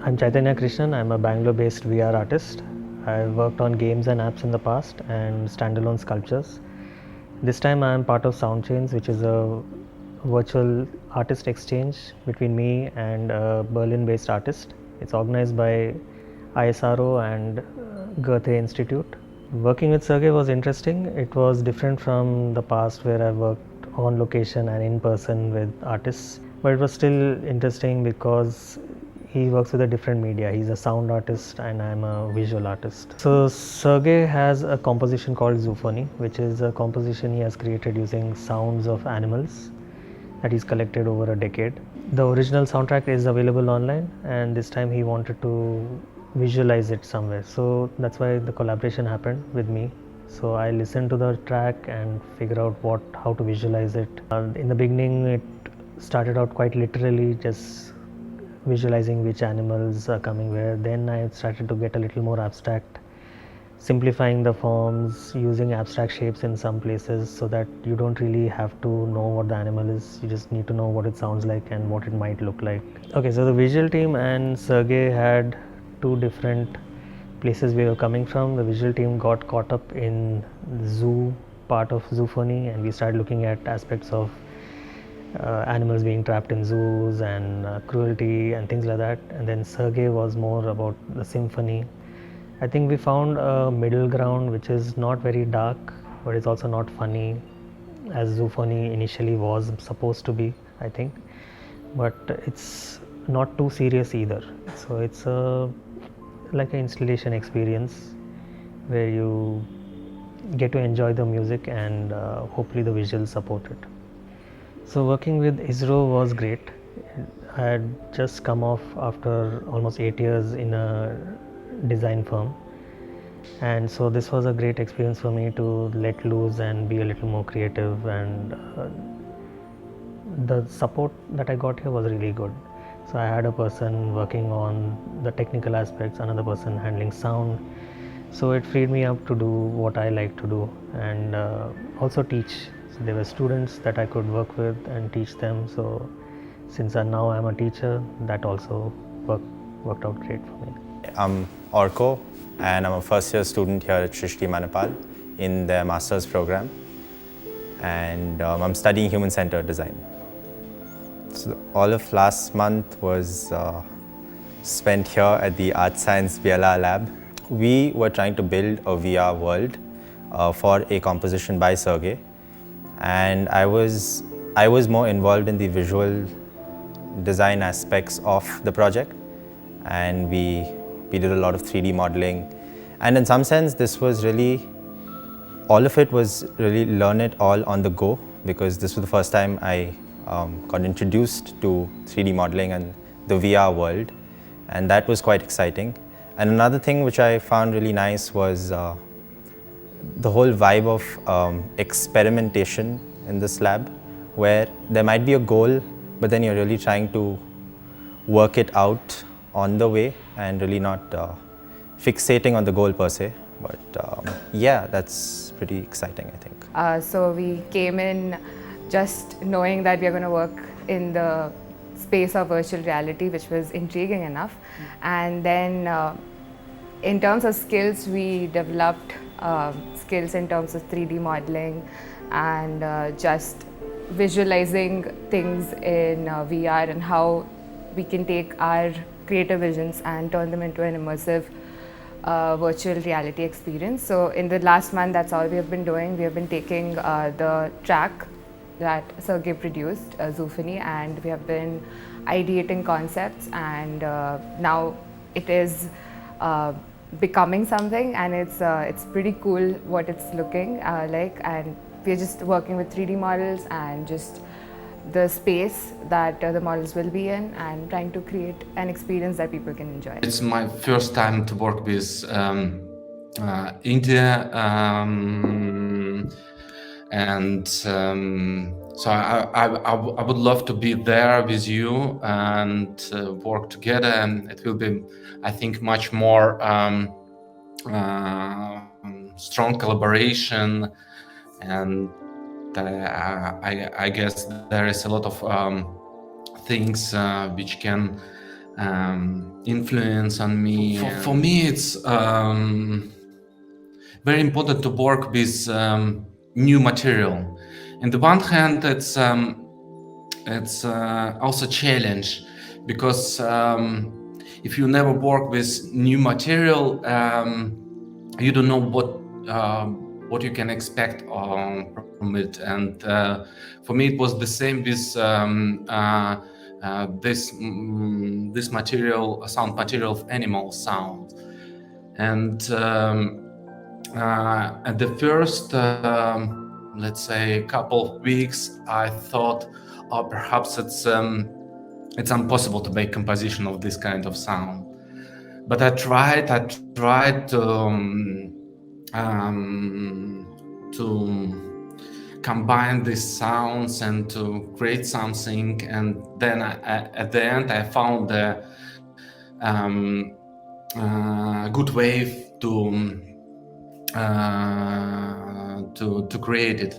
I'm Chaitanya Krishnan. I'm a Bangalore-based VR artist. I've worked on games and apps in the past and standalone sculptures. This time I'm part of Soundchains, which is a virtual artist exchange between me and a Berlin-based artist. It's organized by TheISRO and Goethe-Institut. Working with Sergey was interesting. It was different from the past where I worked on location and in person with artists, but it was still interesting because he works with a different media. He's a sound artist and I'm a visual artist. So Sergey has a composition called Zoophony, which is a composition he has created using sounds of animals that he's collected over a decade. The original soundtrack is available online, and this time he wanted to visualize it somewhere. So that's why the collaboration happened with me. So I listened to the track and figure out how to visualize it. In the beginning, it started out quite literally, just visualizing which animals are coming where. Then I started to get a little more abstract, simplifying the forms, using abstract shapes in some places so that you don't really have to know what the animal is. You just need to know what it sounds like and what it might look like. Okay, so the visual team and Sergey had two different places we were coming from. The visual team got caught up in the zoo part of Zoophony, and we started looking at aspects of animals being trapped in zoos and cruelty and things like that. And then Sergey was more about the symphony. I think we found a middle ground which is not very dark, but it's also not funny, as Zoophony initially was supposed to be, I think. But it's not too serious either. So it's like an installation experience where you get to enjoy the music and hopefully the visuals support it. So working with ISRO was great. I had just come off after almost 8 years in a design firm, and so this was a great experience for me to let loose and be a little more creative, and the support that I got here was really good. So I had a person working on the technical aspects, another person handling sound, so it freed me up to do what I like to do and also teach. So there were students that I could work with and teach them. So since now I'm a teacher, that also worked out great for me. I'm Orko, and I'm a first year student here at Srishti, Manipal in their master's program, and I'm studying human-centered design. So all of last month was spent here at the ScienceBLR lab. We were trying to build a VR world for a composition by Sergey, and I was more involved in the visual design aspects of the project, and we did a lot of 3D modeling, and in some sense this was really, all of it was really learn it all on the go, because this was the first time I got introduced to 3D modeling and the VR world, and that was quite exciting. And another thing which I found really nice was the whole vibe of experimentation in this lab, where there might be a goal, but then you're really trying to work it out on the way and really not fixating on the goal per se. But yeah, that's pretty exciting, I think. So we came in just knowing that we are going to work in the space of virtual reality, which was intriguing enough. And then in terms of skills, we developed skills in terms of 3D modeling and just visualizing things in VR, and how we can take our creative visions and turn them into an immersive virtual reality experience. So in the last month, that's all we have been doing. We have been taking the track that Sergey produced, Zoophony, and we have been ideating concepts, and now it is becoming something, and it's pretty cool what it's looking like. And we're just working with 3D models and just the space that the models will be in, and trying to create an experience that people can enjoy. It's my first time to work with India, and so I would love to be there with you and work together, and it will be, I think, much more strong collaboration, and I guess there is a lot of things which can influence on me. For me, it's very important to work with new material. On the one hand, it's also a challenge, because if you never work with new material, you don't know what you can expect from it. And for me, it was the same with this material, sound material of animal sound. And at the first, let's say, couple of weeks, I thought, oh, perhaps it's impossible to make composition of this kind of sound. But I tried to combine these sounds and to create something. And then at the end, I found a good way to create it.